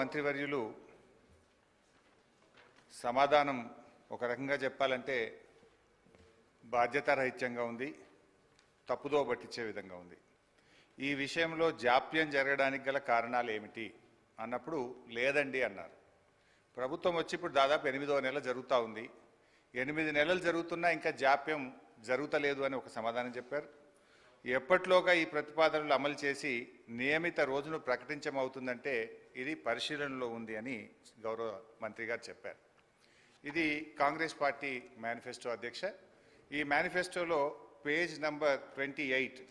మంత్రివర్యులు సమాధానం ఒక రకంగా చెప్పాలంటే బాధ్యతారహిత్యంగా ఉంది, తప్పుదో పట్టించే విధంగా ఉంది. ఈ విషయంలో జాప్యం జరగడానికి గల కారణాలు ఏమిటి అన్నప్పుడు లేదండి అన్నారు. ప్రభుత్వం వచ్చి ఇప్పుడు దాదాపు 8వ నెల జరుగుతూ ఉంది. 8 నెలలు జరుగుతున్నా ఇంకా జాప్యం జరుగుతలేదు అని ఒక సమాధానం చెప్పారు. ఎప్పట్లోగా ఈ ప్రతిపాదనలు అమలు చేసి నియమిత రోజును ప్రకటించమవుతుందంటే ఇది పరిశీలనలో ఉంది అని గౌరవ మంత్రి గారు చెప్పారు. ఇది కాంగ్రెస్ పార్టీ మేనిఫెస్టో అధ్యక్ష. ఈ మేనిఫెస్టోలో page number 28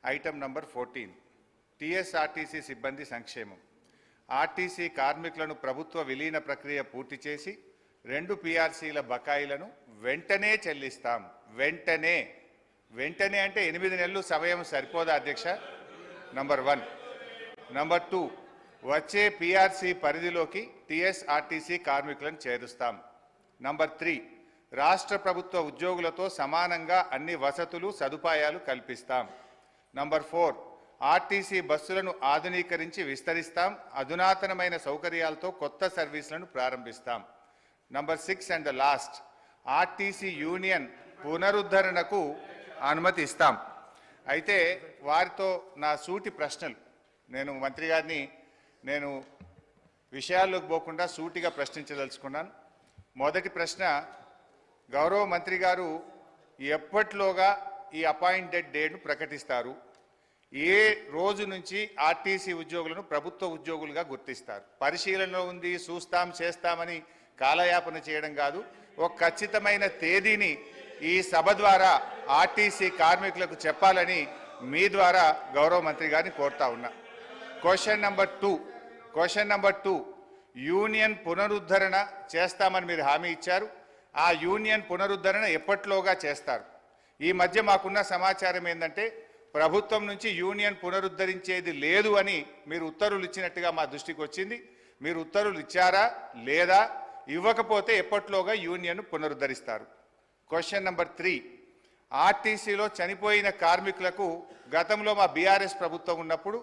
item number 14 TSRTC సిబ్బంది సంక్షేమం. ఆర్టీసీ కార్మికులను ప్రభుత్వ విలీన ప్రక్రియ పూర్తి చేసి 2 పీఆర్సీల బకాయిలను వెంటనే చెల్లిస్తాం. వెంటనే అంటే 8 నెలలు సమయం సరిపోదా అధ్యక్ష? నంబర్ 1. నంబర్ 2, వచ్చే పీఆర్సీ పరిధిలోకి టీఎస్ఆర్టీసీ కార్మికులను చేరుస్తాం. నంబర్ 3, రాష్ట్ర ప్రభుత్వ ఉద్యోగులతో సమానంగా అన్ని వసతులు సదుపాయాలు కల్పిస్తాం. నంబర్ 4, ఆర్టీసీ బస్సులను ఆధునీకరించి విస్తరిస్తాం. అధునాతనమైన సౌకర్యాలతో కొత్త సర్వీసులను ప్రారంభిస్తాం. Number 6 and the last, RTC union పునరుద్ధరణకు అనుమతి ఇస్తాం. అయితే వారితో నా సూటి ప్రశ్నలు, నేను మంత్రి గారిని విషయాల్లోకి పోకుండా సూటిగా ప్రశ్నించదలుచుకున్నాను. మొదటి ప్రశ్న, గౌరవ మంత్రి గారు ఎప్పట్లోగా ఈ అపాయింటెడ్ డేట్ను ప్రకటిస్తారు? ఏ రోజు నుంచి ఆర్టీసీ ఉద్యోగులను ప్రభుత్వ ఉద్యోగులుగా గుర్తిస్తారు? పరిశీలనలో ఉంది, చూస్తాం చేస్తామని కాలయాపన చేయడం కాదు. ఒక ఖచ్చితమైన తేదీని ఈ సభ ద్వారా ఆర్టీసీ కార్మికులకు చెప్పాలని మీ ద్వారా గౌరవ మంత్రి గారిని కోరుతా ఉన్నా. క్వశ్చన్ నంబర్ 2, యూనియన్ పునరుద్ధరణ చేస్తామని మీరు హామీ ఇచ్చారు. ఆ యూనియన్ పునరుద్ధరణ ఎప్పట్లోగా చేస్తారు? ఈ మధ్య మాకున్న సమాచారం ఏంటంటే ప్రభుత్వం నుంచి యూనియన్ పునరుద్ధరించేది లేదు అని మీరు ఉత్తర్వులు ఇచ్చినట్టుగా మా దృష్టికి వచ్చింది. మీరు ఉత్తర్వులు ఇచ్చారా లేదా? ఇవ్వకపోతే ఎప్పట్లోగా యూనియన్ పునరుద్ధరిస్తారు? క్వశ్చన్ నంబర్ 3, ఆర్టీసీలో చనిపోయిన కార్మికులకు గతంలో మా బీఆర్ఎస్ ప్రభుత్వం ఉన్నప్పుడు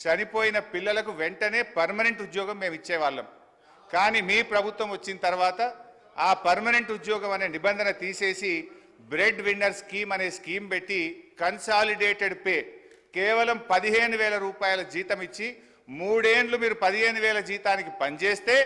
చనిపోయిన పిల్లలకు వెంటనే పర్మనెంట్ ఉద్యోగం మేము ఇచ్చేవాళ్ళం. కానీ మీ ప్రభుత్వం వచ్చిన తర్వాత ఆ పర్మనెంట్ ఉద్యోగం అనే నిబంధన తీసేసి బ్రెడ్ విన్నర్ స్కీమ్ అనే స్కీమ్ పెట్టి కన్సాలిడేటెడ్ పే కేవలం 15,000 రూపాయల జీతం ఇచ్చి 3 ఏళ్ళు మీరు 15,000 జీతానికి పనిచేస్తే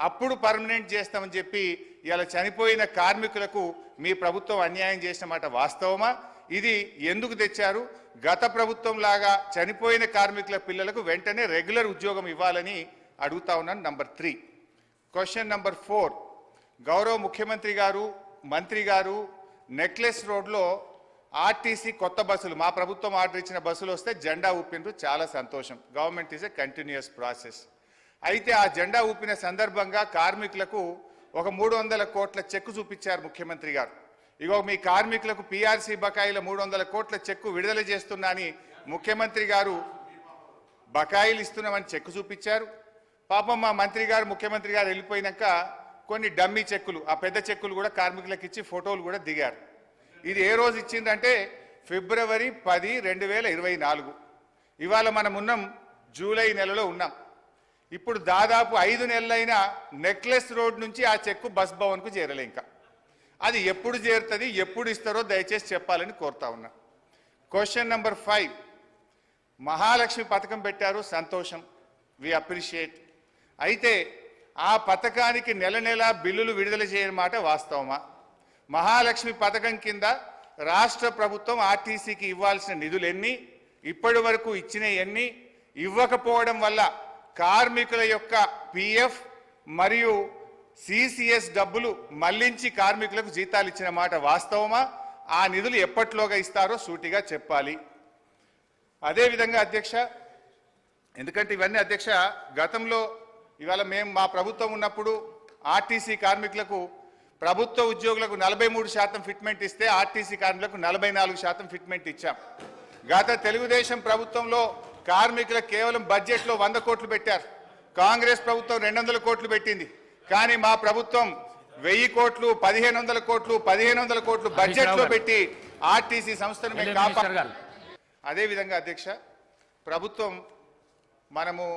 అప్పుడు పర్మనెంట్ చేస్తామని చెప్పి ఇలా చనిపోయిన కార్మికులకు మీ ప్రభుత్వం అన్యాయం చేసిన మాట వాస్తవమా? ఇది ఎందుకు తెచ్చారు? గత ప్రభుత్వం లాగా చనిపోయిన కార్మికుల పిల్లలకు వెంటనే రెగ్యులర్ ఉద్యోగం ఇవ్వాలని అడుగుతా ఉన్నాను. నంబర్ 3. క్వశ్చన్ నంబర్ 4, గౌరవ ముఖ్యమంత్రి గారు మంత్రి గారు నెక్లెస్ రోడ్లో ఆర్టీసీ కొత్త బస్సులు, మా ప్రభుత్వం ఆర్డర్ ఇచ్చిన బస్సులు వస్తే జెండా ఊపినరు, చాలా సంతోషం. Government is a continuous process. అయితే ఆ జెండా ఊపిన సందర్భంగా కార్మికులకు ఒక 300 కోట్ల చెక్కు చూపించారు ముఖ్యమంత్రి గారు. ఇగో మీ కార్మికులకు పీఆర్సీ బకాయిల 300 కోట్ల చెక్కు విడుదల చేస్తున్నా అని ముఖ్యమంత్రి గారు బకాయిలు ఇస్తున్నామని చెక్కు చూపించారు. పాపం మా మంత్రి గారు ముఖ్యమంత్రి గారు వెళ్ళిపోయినాక కొన్ని డమ్మీ చెక్కులు, ఆ పెద్ద చెక్కులు కూడా కార్మికులకు ఇచ్చి ఫోటోలు కూడా దిగారు. ఇది ఏ రోజు ఇచ్చిందంటే ఫిబ్రవరి 10, 2024. ఇవాళ మనం ఉన్నాం జూలై నెలలో ఉన్నాం. ఇప్పుడు దాదాపు 5 నెలలైనా నెక్లెస్ రోడ్ నుంచి ఆ చెక్కు బస్ భవన్కు చేరలే. ఇంకా అది ఎప్పుడు చేరుతుంది, ఎప్పుడు ఇస్తారో దయచేసి చెప్పాలని కోరుతా ఉన్నా. క్వశ్చన్ నంబర్ 5, మహాలక్ష్మి పథకం పెట్టారు, సంతోషం, వి అప్రిషియేట్. అయితే ఆ పథకానికి నెల బిల్లులు విడుదల చేయని మాట వాస్తవమా? మహాలక్ష్మి పథకం కింద రాష్ట్ర ప్రభుత్వం ఆర్టీసీకి ఇవ్వాల్సిన నిధులు ఎన్ని, ఇప్పటి వరకు ఇచ్చిన ఎన్ని, ఇవ్వకపోవడం వల్ల కార్మికుల యొక్క పిఎఫ్ మరియు సిసిఎస్ డబ్బులు మళ్లించి కార్మికులకు జీతాలు ఇచ్చిన మాట వాస్తవమా? ఆ నిధులు ఎప్పట్లోగా ఇస్తారో సూటిగా చెప్పాలి. అదేవిధంగా అధ్యక్ష, ఎందుకంటే ఇవన్నీ అధ్యక్ష గతంలో, ఇవాళ మేము మా ప్రభుత్వం ఉన్నప్పుడు ఆర్టీసీ కార్మికులకు, ప్రభుత్వ ఉద్యోగులకు 43% ఫిట్మెంట్ ఇస్తే ఆర్టీసీ కార్మికులకు 44% ఫిట్మెంట్ ఇచ్చాం. గత తెలుగుదేశం ప్రభుత్వంలో కార్మికులకు కేవలం బడ్జెట్లో 100 కోట్లు పెట్టారు. కాంగ్రెస్ ప్రభుత్వం 200 కోట్లు పెట్టింది. కానీ మా ప్రభుత్వం 1000 కోట్లు, 1500 కోట్లు, 1500 కోట్లు బడ్జెట్లో పెట్టి ఆర్టీసీ సంస్థను మేము కాపాడాం. అదేవిధంగా అధ్యక్ష, ప్రభుత్వం మనము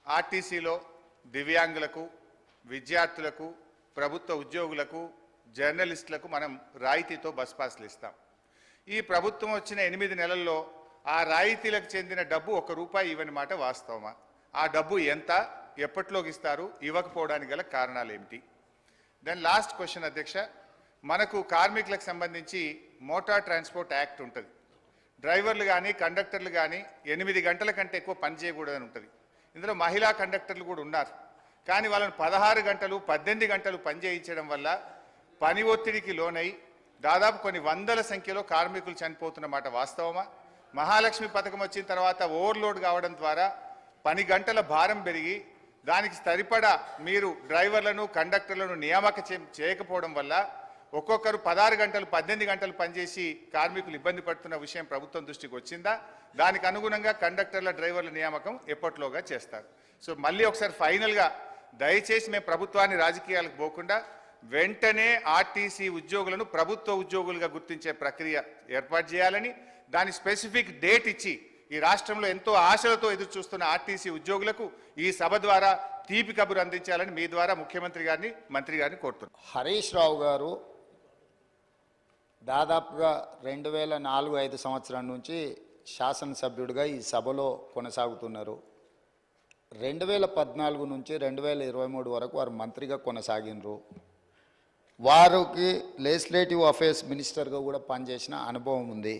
ఆర్టీసీలో దివ్యాంగులకు, విద్యార్థులకు, ప్రభుత్వ ఉద్యోగులకు, జర్నలిస్టులకు మనం రాయితీతో బస్ పాస్లు ఇస్తాం. ఈ ప్రభుత్వం వచ్చిన 8 నెలల్లో ఆ రాయితీలకు చెందిన డబ్బు ₹1 ఇవ్వని మాట వాస్తవమా? ఆ డబ్బు ఎంత, ఎప్పటిలోకి ఇస్తారు, ఇవ్వకపోవడానికి గల కారణాలు ఏమిటి? దెన్ లాస్ట్ క్వశ్చన్ అధ్యక్ష, మనకు కార్మికులకు సంబంధించి మోటార్ ట్రాన్స్పోర్ట్ యాక్ట్ ఉంటుంది. డ్రైవర్లు కానీ కండక్టర్లు కానీ 8 గంటల కంటే ఎక్కువ పని చేయకూడదని ఉంటుంది. ఇందులో మహిళా కండక్టర్లు కూడా ఉన్నారు. కానీ వాళ్ళని 16 గంటలు 18 గంటలు పని చేయించడం వల్ల పని ఒత్తిడికి లోనై దాదాపు కొన్ని వందల సంఖ్యలో కార్మికులు చనిపోతున్నమాట వాస్తవమా? మహాలక్ష్మి పథకం వచ్చిన తర్వాత ఓవర్లోడ్ కావడం ద్వారా పని గంటల భారం పెరిగి దానికి సరిపడా మీరు డ్రైవర్లను కండక్టర్లను నియామకం చేయకపోవడం వల్ల ఒక్కొక్కరు 16 గంటలు 18 గంటలు పనిచేసి కార్మికులు ఇబ్బంది పడుతున్న విషయం ప్రభుత్వం దృష్టికి వచ్చిందా? దానికి అనుగుణంగా కండక్టర్ల డ్రైవర్ల నియామకం ఎప్పటిలోగా చేస్తారు. సో మళ్ళీ ఒకసారి ఫైనల్గా దయచేసి మేము ప్రభుత్వాన్ని రాజకీయాలకు పోకుండా వెంటనే ఆర్టీసీ ఉద్యోగులను ప్రభుత్వ ఉద్యోగులుగా గుర్తించే ప్రక్రియ ఏర్పాటు చేయాలని, దాని స్పెసిఫిక్ డేట్ ఇచ్చి ఈ రాష్ట్రంలో ఎంతో ఆశలతో ఎదురు చూస్తున్న ఆర్టీసీ ఉద్యోగులకు ఈ సభ ద్వారా తీపి కబురు అందించాలని మీ ద్వారా ముఖ్యమంత్రి గారిని, మంత్రి గారిని కోరుతున్నాను. హరీష్ రావు గారు దాదాపుగా 2004-05 సంవత్సరం నుంచి శాసనసభ్యుడిగా ఈ సభలో కొనసాగుతున్నారు. 2014 నుంచి 2023 వరకు వారు మంత్రిగా కొనసాగినరు. వారికి లెజిస్లేటివ్ అఫేర్స్ మినిస్టర్గా కూడా పనిచేసిన అనుభవం ఉంది.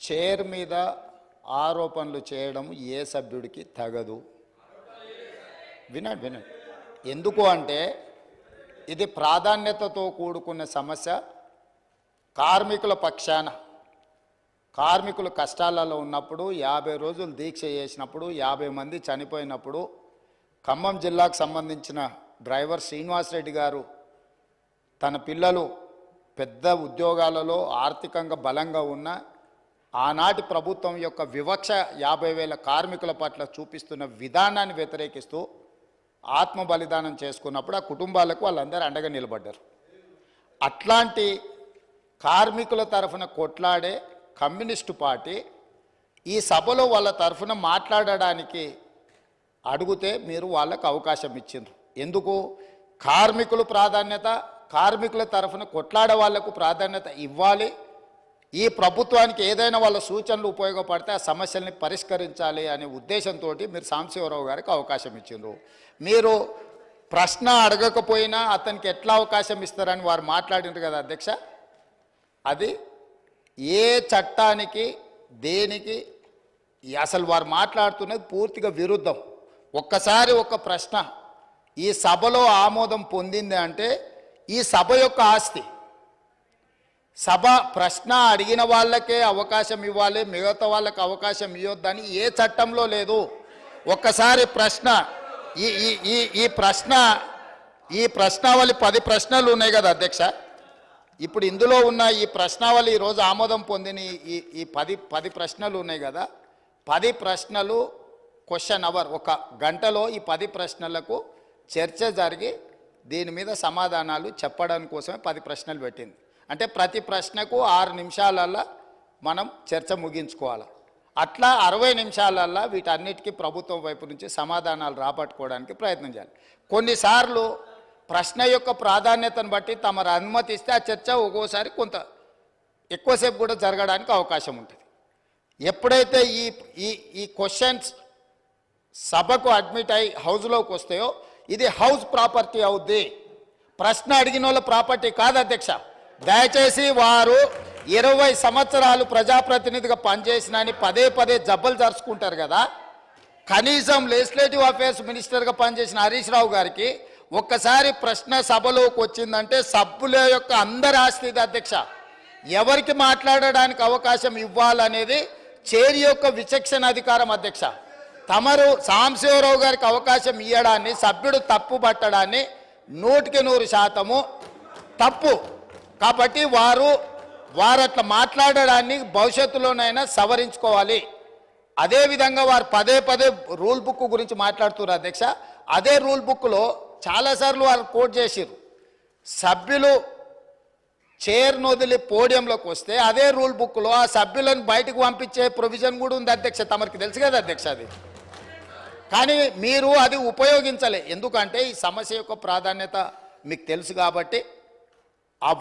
చైర్ మీద ఆరోపణలు చేయడం ఏ సభ్యుడికి తగదు. వినండి. ఎందుకు అంటే ఇది ప్రాధాన్యతతో కూడుకున్న సమస్య. కార్మికుల పక్షాన కార్మికులు కష్టాలలో ఉన్నప్పుడు 50 రోజులు దీక్ష చేసినప్పుడు 50 మంది చనిపోయినప్పుడు ఖమ్మం జిల్లాకు సంబంధించిన డ్రైవర్ శ్రీనివాసరెడ్డి గారు తన పిల్లలు పెద్ద ఉద్యోగాలలో ఆర్థికంగా బలంగా ఉన్న ఆనాటి ప్రభుత్వం యొక్క వివక్ష 50,000 కార్మికుల పట్ల చూపిస్తున్న విధానాన్ని వ్యతిరేకిస్తూ ఆత్మ బలిదానం చేసుకున్నప్పుడు ఆ కుటుంబాలకు వాళ్ళందరూ అండగా నిలబడ్డారు. అట్లాంటి కార్మికుల తరఫున కొట్లాడే కమ్యూనిస్టు పార్టీ ఈ సభలో వాళ్ళ తరఫున మాట్లాడడానికి అడిగితే మీరు వాళ్ళకు అవకాశం ఇచ్చిండ్రు. ఎందుకు? కార్మికులు ప్రాధాన్యత, కార్మికుల తరఫున కొట్లాడే వాళ్లకు ప్రాధాన్యత ఇవ్వాలి. ఈ ప్రభుత్వానికి ఏదైనా వాళ్ళ సూచనలు ఉపయోగపడితే ఆ సమస్యల్ని పరిష్కరించాలి అనే ఉద్దేశంతో మీరు సాంబశివరావు గారికి అవకాశం ఇచ్చిండ్రు. మీరు ప్రశ్న అడగకపోయినా అతనికి ఎట్లా అవకాశం ఇస్తారని వారు మాట్లాడినారు కదా అధ్యక్ష. అది ఏ చట్టానికి దేనికి అసలు వారు మాట్లాడుతున్నది పూర్తిగా విరుద్ధం. ఒక్కసారి ఒక ప్రశ్న ఈ సభలో ఆమోదం పొందింది అంటే ఈ సభ యొక్క ఆస్తి. సభ ప్రశ్న అడిగిన వాళ్ళకే అవకాశం ఇవ్వాలి, మిగతా వాళ్ళకి అవకాశం ఇవ్వద్దని ఏ చట్టంలో లేదు. ఒక్కసారి ప్రశ్న ఈ ప్రశ్నావళి 10 ప్రశ్నలు ఉన్నాయి కదా అధ్యక్ష. ఇప్పుడు ఇందులో ఉన్న ఈ ప్రశ్నావళి ఈరోజు ఆమోదం పొందిన ఈ 10 ప్రశ్నలు ఉన్నాయి కదా. 10 ప్రశ్నలు క్వశ్చన్ అవర్, 1 గంటలో ఈ 10 ప్రశ్నలకు చర్చ జరిగి దీని మీద సమాధానాలు చెప్పడానికి కోసమే 10 ప్రశ్నలు పెట్టింది. అంటే ప్రతి ప్రశ్నకు 6 నిమిషాలల్లో మనం చర్చ ముగించుకోవాలి. అట్లా 60 నిమిషాలల్లో వీటన్నిటికీ ప్రభుత్వం వైపు నుంచి సమాధానాలు రాబట్టుకోవడానికి ప్రయత్నం చేయాలి. కొన్నిసార్లు ప్రశ్న యొక్క ప్రాధాన్యతను బట్టి తమరు అనుమతిస్తే ఆ చర్చ ఒక్కోసారి కొంత ఎక్కువసేపు కూడా జరగడానికి అవకాశం ఉంటుంది. ఎప్పుడైతే ఈ క్వశ్చన్స్ సభకు అడ్మిట్ అయి హౌస్లోకి వస్తాయో ఇది హౌస్ ప్రాపర్టీ అవుద్ది, ప్రశ్న అడిగిన వాళ్ళ ప్రాపర్టీ కాదు అధ్యక్ష. దయచేసి వారు 20 సంవత్సరాలు ప్రజాప్రతినిధిగా పనిచేసినని పదే జబ్బలు జరుచుకుంటారు కదా. కనీసం లెజిస్లేటివ్ అఫేర్స్ మినిస్టర్గా పనిచేసిన హరీష్ రావు గారికి ఒక్కసారి ప్రశ్న సభలోకి వచ్చిందంటే సభ్యుల యొక్క అందరి ఆస్తి అధ్యక్ష. ఎవరికి మాట్లాడడానికి అవకాశం ఇవ్వాలనేది చైర్ యొక్క విచక్షణ అధికారం అధ్యక్ష. తమరు సాంబశివరావు గారికి అవకాశం ఇవ్వడాన్ని సభ్యుడు తప్పు పట్టడాన్ని 100% తప్పు. కాబట్టి వారు అట్లా మాట్లాడడాన్ని భవిష్యత్తులోనైనా సవరించుకోవాలి. అదేవిధంగా వారు పదే రూల్ బుక్ గురించి మాట్లాడుతున్నారు అధ్యక్ష. అదే రూల్ బుక్లో చాలాసార్లు వారు కోట్ చేసిరు. సభ్యులు చైర్ వదిలి పోడియంలోకి వస్తే అదే రూల్ బుక్లో ఆ సభ్యులను బయటకు పంపించే ప్రొవిజన్ కూడా ఉంది అధ్యక్ష. తమరికి తెలుసు కదా అధ్యక్ష. అది కానీ మీరు అది ఉపయోగించలే. ఎందుకంటే ఈ సమస్య యొక్క ప్రాధాన్యత మీకు తెలుసు కాబట్టి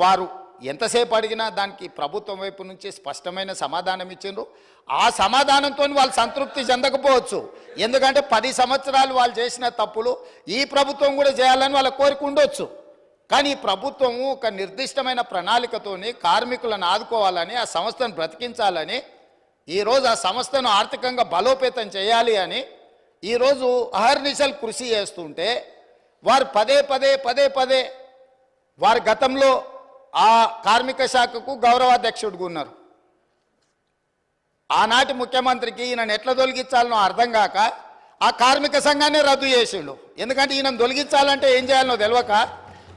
వారు ఎంతసేపు అడిగినా దానికి ప్రభుత్వం వైపు నుంచి స్పష్టమైన సమాధానం ఇచ్చిండ్రు. ఆ సమాధానంతో వాళ్ళు సంతృప్తి చెందకపోవచ్చు. ఎందుకంటే 10 సంవత్సరాలు వాళ్ళు చేసిన తప్పులు ఈ ప్రభుత్వం కూడా చేయాలని వాళ్ళ కోరిక ఉండొచ్చు. కానీ ఈ ప్రభుత్వము ఒక నిర్దిష్టమైన ప్రణాళికతోని కార్మికులను ఆదుకోవాలని, ఆ సంస్థను బ్రతికించాలని, ఈరోజు ఆ సంస్థను ఆర్థికంగా బలోపేతం చేయాలి అని ఈరోజు అహర్నిశలు కృషి చేస్తుంటే వారు పదే పదే వారి గతంలో ఆ కార్మిక శాఖకు గౌరవాధ్యక్షుడిగా ఉన్నారు. ఆనాటి ముఖ్యమంత్రికి ఈయనను ఎట్లా తొలగించాలనో అర్థం కాక ఆ కార్మిక సంఘాన్ని రద్దు చేసిండు. ఎందుకంటే ఈయనను తొలగించాలంటే ఏం చేయాలనో తెలియక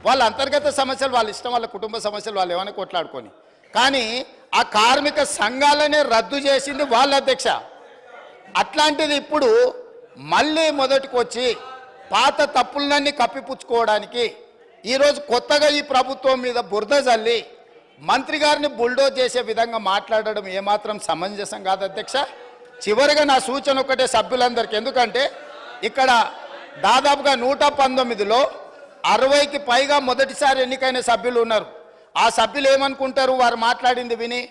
వాళ్ళ అంతర్గత సమస్యలు వాళ్ళ ఇష్టం, వాళ్ళ కుటుంబ సమస్యలు వాళ్ళు ఏమైనా కొట్లాడుకొని, కానీ ఆ కార్మిక సంఘాలనే రద్దు చేసింది వాళ్ళ అధ్యక్ష. అట్లాంటిది ఇప్పుడు మళ్ళీ మొదటికి వచ్చి పాత తప్పులన్నీ కప్పిపుచ్చుకోవడానికి ఈరోజు కొత్తగా ఈ ప్రభుత్వం మీద బురద జల్లి మంత్రి గారిని బుల్డోజ్ చేసే విధంగా మాట్లాడడం ఏమాత్రం సమంజసం కాదు అధ్యక్ష. చివరిగా నా సూచన ఒకటే సభ్యులందరికీ, ఎందుకంటే ఇక్కడ దాదాపుగా 119లో 60కి పైగా మొదటిసారి ఎన్నికైన సభ్యులు ఉన్నారు. ఆ సభ్యులు ఏమనుకుంటారు వారు మాట్లాడింది విని?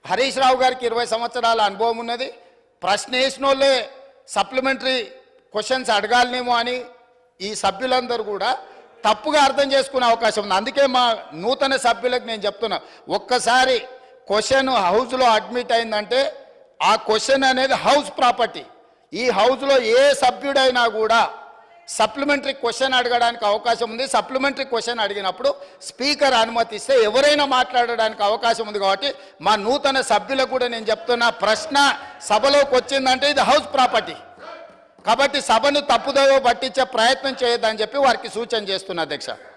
హరీష్ రావు గారికి 20 సంవత్సరాల అనుభవం ఉన్నది, ప్రశ్న వేసిన వాళ్ళే సప్లిమెంటరీ క్వశ్చన్స్ అడగాలనేమో అని ఈ సభ్యులందరూ కూడా తప్పుగా అర్థం చేసుకునే అవకాశం ఉంది. అందుకే మా నూతన సభ్యులకు నేను చెప్తున్నా, ఒక్కసారి క్వశ్చన్ హౌస్లో అడ్మిట్ అయిందంటే ఆ క్వశ్చన్ అనేది హౌస్ ప్రాపర్టీ. ఈ హౌస్లో ఏ సభ్యుడైనా కూడా సప్లిమెంటరీ క్వశ్చన్ అడగడానికి అవకాశం ఉంది. సప్లిమెంటరీ క్వశ్చన్ అడిగినప్పుడు స్పీకర్ అనుమతిస్తే ఎవరైనా మాట్లాడడానికి అవకాశం ఉంది. కాబట్టి మా నూతన సభ్యులకు కూడా నేను చెప్తున్నా, ప్రశ్న సభలోకి వచ్చిందంటే ఇది హౌస్ ప్రాపర్టీ. కాబట్టి సభను తప్పుదోవ పట్టించే ప్రయత్నం చేయొద్దని చెప్పి వారికి సూచన చేస్తున్నా అధ్యక్ష.